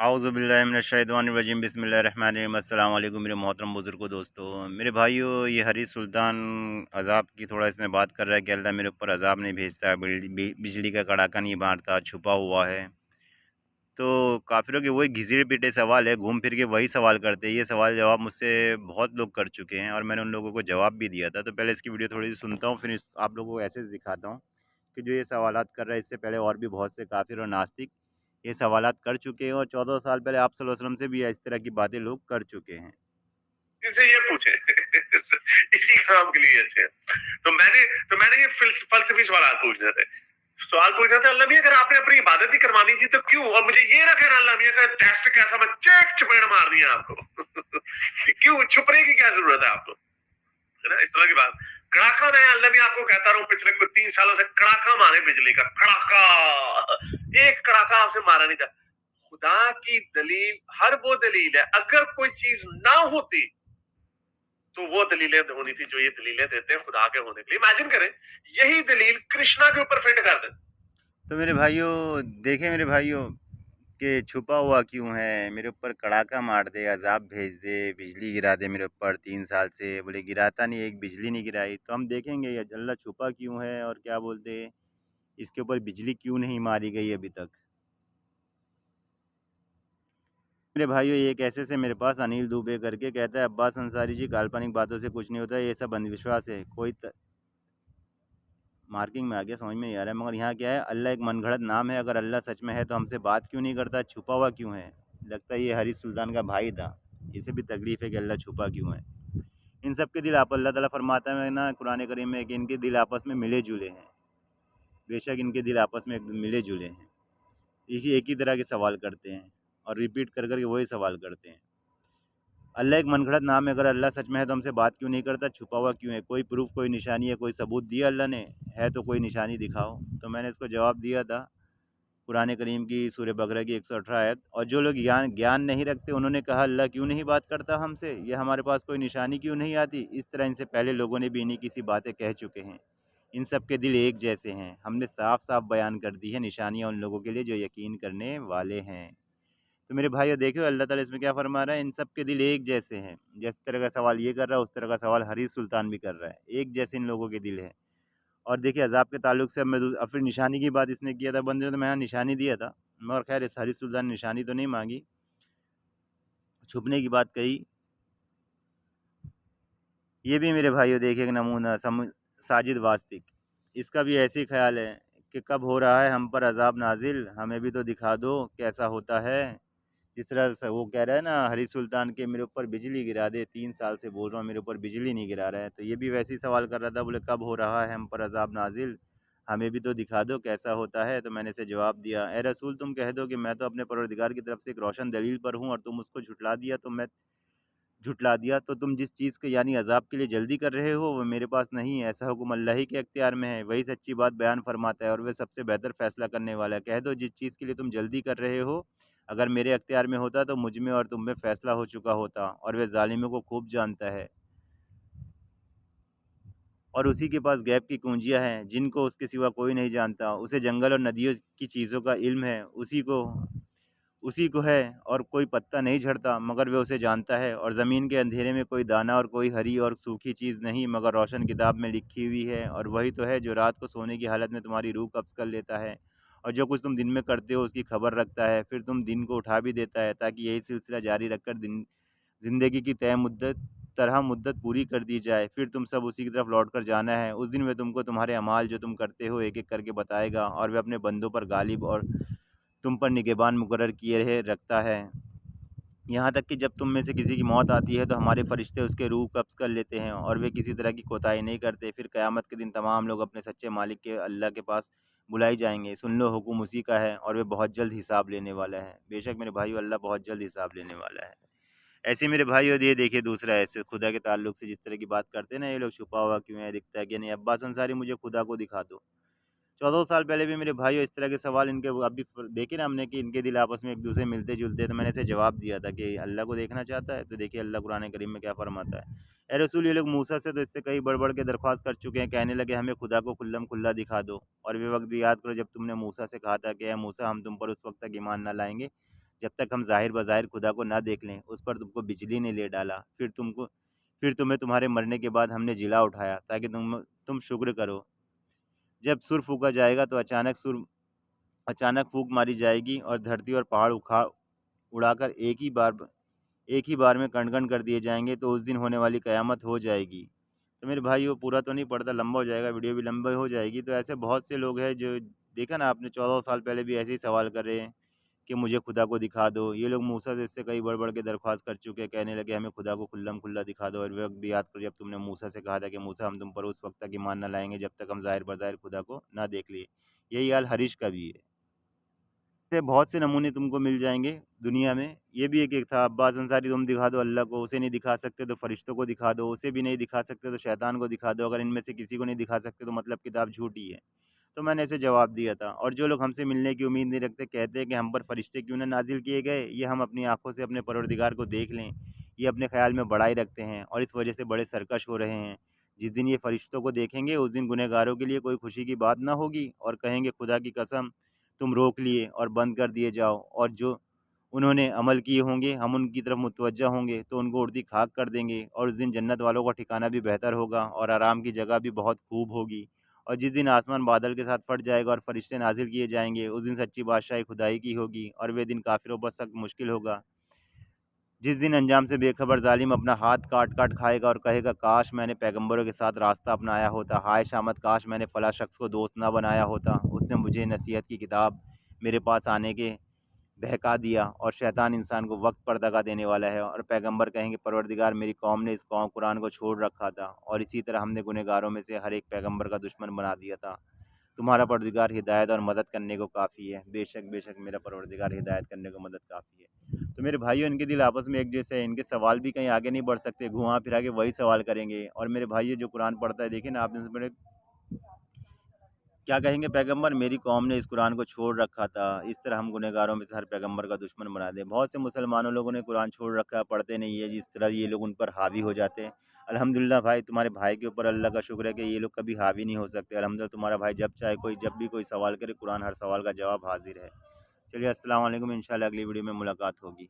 आऊज़ुबिल्लाहिमिनश्शैतानिर्रजीम बिस्मिल्लाहिर्रहमानिर्रहीम अस्सलाम वालेकुम मेरे मोहतरम बुज़ुर्गों दोस्तों मेरे भाइयों। ये हरीस सुल्तान अज़ाब की थोड़ा इसमें बात कर रहा है कि अल्लाह मेरे ऊपर अज़ाब नहीं भेजता है, बिजली का कड़ाका नहीं मारता, छुपा हुआ है। तो काफ़िरों के वही घिसे पिटे सवाल है, घूम फिर के वही सवाल करते हैं। ये सवाल जवाब मुझसे बहुत लोग कर चुके हैं और मैंने उन लोगों को जवाब भी दिया था। तो पहले इसकी वीडियो थोड़ी सी सुनता हूँ, फिर आप लोगों को ऐसे दिखाता हूँ कि जो ये सवालात कर रहा है, इससे पहले और भी बहुत से काफिर और नास्तिक ये सवालात कर चुके हैं और 14 साल पहले आप सल्लल्लाहु अलैहि वसल्लम से भी इस तरह की बातें लोग कर चुके हैं। इनसे ये पूछे इसी काम के लिए अच्छे हैं। तो मैंने ये फलसफी सवाल पूछने थे। सवाल पूछना था, अल्लाह मियां अगर आपने अपनी इबादत ही करवानी थी तो क्यों, और मुझे ये ना कहना अल्लाह मियां का टेस्ट कैसा, मैं चेक चपेड़ मार दिया आपको क्यों छुपने की क्या जरूरत है आपको, है ना, इस तरह की बात। कड़ाका मैं अल्लाह मियां आपको कहता रहा हूँ पिछले कुछ 3 सालों से, कड़ाका मारे बिजली का कड़ाका, एक कड़ाका आपसे मारा नहीं था। खुदा की दलील हर वो दलील है, अगर कोई चीज ना होती तो वो दलीलें होनी थी जो ये दलीलें देते हैं खुदा के होने के लिए। इमेजिन करें यही दलील कृष्णा के ऊपर फिट कर दें। तो मेरे भाइयों, देखें मेरे भाइयों कि छुपा हुआ क्यों है, मेरे ऊपर कड़ाका मार दे, अजाब भेज दे, बिजली गिरा दे मेरे ऊपर 3 साल से। बोले गिराता नहीं, एक बिजली नहीं गिराई। तो हम देखेंगे ये अल्लाह छुपा क्यों है और क्या बोलते इसके ऊपर बिजली क्यों नहीं मारी गई अभी तक। मेरे भाइयों, एक ऐसे से मेरे पास अनिल दुबे करके कहता है, अब्बास अंसारी जी काल्पनिक बातों से कुछ नहीं होता, ये सब अंधविश्वास है। मार्किंग में आ गया, समझ में नहीं आ रहा है। मगर यहाँ क्या है, अल्लाह एक मनगढ़ंत नाम है। अगर अल्लाह सच में है तो हमसे बात क्यों नहीं करता, छुपा हुआ क्यों है। लगता है ये हरीस सुल्तान का भाई था, इसे भी तकलीफ़ है कि अल्लाह छुपा क्यों है। इन सब के दिल आप, अल्लाह ताला फरमाता है ना कुरान करीम में कि इनके दिल आपस में मिले जुले हैं। बेशक इनके दिल आपस में मिले जुले हैं, इसी एक ही तरह के सवाल करते हैं और रिपीट कर कर के वही सवाल करते हैं। अल्लाह एक मनगढ़ंत नाम है। अगर अल्लाह सच में है तो हमसे बात क्यों नहीं करता, छुपा हुआ क्यों है। कोई प्रूफ, कोई निशानी है, कोई सबूत दिया अल्लाह ने, है तो कोई निशानी दिखाओ। तो मैंने इसको जवाब दिया था कुरान करीम की सूरह बकरा की 118 आयत। और जो लोग ज्ञान ज्ञान नहीं रखते उन्होंने कहा अल्लाह क्यों नहीं बात करता हमसे, यह हमारे पास कोई निशानी क्यों नहीं आती। इस तरह इनसे पहले लोगों ने भी इन्हीं की सी बातें कह चुके हैं। इन सब के दिल एक जैसे हैं। हमने साफ साफ बयान कर दी है निशानियाँ उन लोगों के लिए जो यकीन करने वाले हैं। तो मेरे भाइयों देखो अल्लाह ताला इसमें क्या फरमा रहा है, इन सब के दिल एक जैसे हैं। जिस तरह का सवाल ये कर रहा है उस तरह का सवाल हरीस सुल्तान भी कर रहा है, एक जैसे इन लोगों के दिल है। और देखिए अज़ाब के ताल्लुक से अब मैं अब फिर निशानी की बात इसने किया था बंदे ने, तो मैं यहाँ निशानी दिया था। मगर खैर इस हरीस सुल्तान ने निशानी तो नहीं मांगी, छुपने की बात कही। ये भी मेरे भाइयों देखिए एक नमूना साजिद वास्तिक, इसका भी ऐसे ही ख्याल है कि कब हो रहा है हम पर अज़ाब नाजिल, हमें भी तो दिखा दो कैसा होता है। जिस तरह से वो कह रहा है ना हरीस सुल्तान के मेरे ऊपर बिजली गिरा दे, 3 साल से बोल रहा हूँ मेरे ऊपर बिजली नहीं गिरा रहा है। तो ये भी वैसे ही सवाल कर रहा था, बोले कब हो रहा है हम पर अज़ाब नाजिल, हमें भी तो दिखा दो कैसा होता है। तो मैंने इसे जवाब दिया, ए रसूल तुम कह दो कि मैं तो अपने परवरदिगार की तरफ से एक रोशन दलील पर हूँ और तुम उसको झुटला दिया। तो तुम जिस चीज़ के यानी अज़ाब के लिए जल्दी कर रहे हो वो मेरे पास नहीं है, ऐसा हुक्म अल्लाह ही के अख्तियार में है। वही सच्ची बात बयान फरमाता है और वह सबसे बेहतर फ़ैसला करने वाला है। कह दो जिस चीज़ के लिए तुम जल्दी कर रहे हो अगर मेरे अख्तियार में होता तो मुझ में और तुम में फ़ैसला हो चुका होता, और वह ज़ालिमों को खूब जानता है। और उसी के पास गैब की कुंजियाँ हैं जिनको उसके सिवा कोई नहीं जानता। उसे जंगल और नदियों की चीज़ों का इल्म है, उसी को है और कोई पत्ता नहीं झड़ता मगर वह उसे जानता है। और ज़मीन के अंधेरे में कोई दाना और कोई हरी और सूखी चीज़ नहीं मगर रोशन किताब में लिखी हुई है। और वही तो है जो रात को सोने की हालत में तुम्हारी रूह कब्ज़ कर लेता है और जो कुछ तुम दिन में करते हो उसकी खबर रखता है, फिर तुम दिन को उठा भी देता है ताकि यही सिलसिला जारी रखकर दिन ज़िंदगी की तय मुद्दत पूरी कर दी जाए। फिर तुम सब उसी की तरफ लौट कर जाना है। उस दिन वह तुमको तुम्हारे अमाल जो तुम करते हो एक एक करके बताएगा और वह अपने बंदों पर गालिब और तुम पर निगहबान मुकर्रर किए रहे रखता है। यहाँ तक कि जब तुम में से किसी की मौत आती है तो हमारे फरिश्ते उसके रूह कब्ज़ कर लेते हैं और वे किसी तरह की कोताही नहीं करते। फिर क़यामत के दिन तमाम लोग अपने सच्चे मालिक के अल्लाह के पास बुलाए जाएंगे। सुन लो हुक्म उसी का है और वे बहुत जल्द हिसाब लेने वाला है। बेशक मेरे भाइयों अल्लाह बहुत जल्द हिसाब लेने वाला है। ऐसे मेरे भाई, और ये देखिए दूसरा ऐसे खुदा के ताल्लुक से जिस तरह की बात करते हैं ना ये लोग, छुपा हुआ क्यों है, दिखता है कि नहीं, अब्बास अंसारी मुझे खुदा को दिखा दो। 14 साल पहले भी मेरे भाइयों इस तरह के सवाल इनके अभी देखे ना हमने कि इनके दिल आपस में एक दूसरे मिलते जुलते हैं। तो मैंने इसे जवाब दिया था कि अल्लाह को देखना चाहता है तो देखिए अल्लाह कुरान करीम में क्या फरमाता है। ए रसूल, ये लोग मूसा से तो इससे कई बढ़ बढ़ के दरख्वास्त कर चुके हैं, कहने लगे हमें खुदा को खुल्लम खुल्ला दिखा दो। और वे वक्त भी याद करो जब तुमने मूसा से कहा था कि ए मूसा हम तुम पर उस वक्त तक ईमान न लाएंगे जब तक हम ज़ाहिर बज़ाहिर खुदा को ना देख लें, उस पर तुमको बिजली ने ले डाला, फिर तुम्हें तुम्हारे मरने के बाद हमने जिला उठाया ताकि तुम शुक्र करो। जब सुर फूँका जाएगा तो अचानक फूँक मारी जाएगी और धरती और पहाड़ उड़ाकर एक ही बार में कण-कण कर दिए जाएँगे, तो उस दिन होने वाली क़यामत हो जाएगी। तो मेरे भाई वो पूरा तो नहीं पढ़ता, लंबा हो जाएगा, वीडियो भी लंबी हो जाएगी। तो ऐसे बहुत से लोग हैं जो देखा ना आपने 14 साल पहले भी ऐसे ही सवाल कर रहे हैं कि मुझे खुदा को दिखा दो। ये लोग मूसा से इससे कई बढ़-बढ़ के दरख्वास्त कर चुके हैं, कहने लगे हमें खुदा को खुल्लम-खुल्ला दिखा दो। और वे वक़्त भी याद करो जब तुमने मूसा से कहा था कि मूसा हम तुम पर उस वक़्त तक ईमान न लाएँगे जब तक हम ज़ाहिर-ब-ज़ाहिर खुदा को ना देख लिए। यही हाल हरीश का भी है। ऐसे बहुत से नमूने तुमको मिल जाएँगे दुनिया में। ये भी एक-एक था, अब्बास अंसारी तुम दिखा दो अल्लाह को, उसे नहीं दिखा सकते तो फ़रिश्तों को दिखा दो, उसे भी नहीं दिखा सकते तो शैतान को दिखा दो, अगर इनमें से किसी को नहीं दिखा सकते तो मतलब किताब झूठी है। तो मैंने ऐसे जवाब दिया था। और जो लोग हमसे मिलने की उम्मीद नहीं रखते, कहते हैं कि हम पर फ़रिश्ते क्यों ना नाज़िल किए गए, ये हम अपनी आँखों से अपने परवरदिगार को देख लें। ये अपने ख़्याल में बड़ाई रखते हैं और इस वजह से बड़े सरकश हो रहे हैं। जिस दिन ये फ़रिश्तों को देखेंगे उस दिन गुनहगारों के लिए कोई खुशी की बात ना होगी और कहेंगे खुदा की कसम तुम रोक लिए और बंद कर दिए जाओ, और जो उन्होंने अमल किए होंगे हम उनकी तरफ मुतवज्जा होंगे तो उनको उड़ती खाक कर देंगे, और उस दिन जन्नत वालों का ठिकाना भी बेहतर होगा और आराम की जगह भी बहुत खूब होगी। और जिस दिन आसमान बादल के साथ फट जाएगा और फरिश्ते नाजिल किए जाएंगे, उस दिन सच्ची बादशाही खुदाई की होगी और वे दिन काफिरों पर सख्त मुश्किल होगा। जिस दिन अंजाम से बेखबर ज़ालिम अपना हाथ काट-काट खाएगा और कहेगा काश मैंने पैगंबरों के साथ रास्ता अपनाया होता, हाय शामत काश मैंने फ़लाँ शख़्स को दोस्त ना बनाया होता, उसने मुझे नसीहत की किताब मेरे पास आने के बहका दिया। और शैतान इंसान को वक्त पर दगा देने वाला है और पैगंबर कहेंगे परवरदिगार मेरी कौम ने इस कौम कुरान को छोड़ रखा था और इसी तरह हमने गुनहगारों में से हर एक पैगंबर का दुश्मन बना दिया था। तुम्हारा परवरदिगार हिदायत और मदद करने को काफ़ी है, बेशक बेशक मेरा परवरदिगार हिदायत करने को मदद काफ़ी है। तो मेरे भाइयों इनके दिल आपस में एक जैसे हैं, इनके सवाल भी कहीं आगे नहीं बढ़ सकते, घुमा फिरा के वही सवाल करेंगे। और मेरे भाइयों जो कुरान पढ़ता है देखिए ना आपने बड़े क्या कहेंगे पैगंबर मेरी कौम ने इस कुरान को छोड़ रखा था, इस तरह हम गुनहगारों में से हर पैगंबर का दुश्मन बना दें। बहुत से मुसलमानों लोगों ने कुरान छोड़ रखा है, पढ़ते नहीं है, जिस तरह ये लोग उन पर हावी हो जाते हैं। अल्हम्दुलिल्लाह भाई तुम्हारे भाई के ऊपर अल्लाह का शुक्र है कि ये लोग कभी हावी नहीं हो सकते। अल्हम्दुलिल्लाह तुम्हारा भाई जब भी कोई सवाल करे कुरान हर सवाल का जवाब हाजिर है। चलिए अस्सलाम वालेकुम, इंशाल्लाह अगली वीडियो में मुलाकात होगी।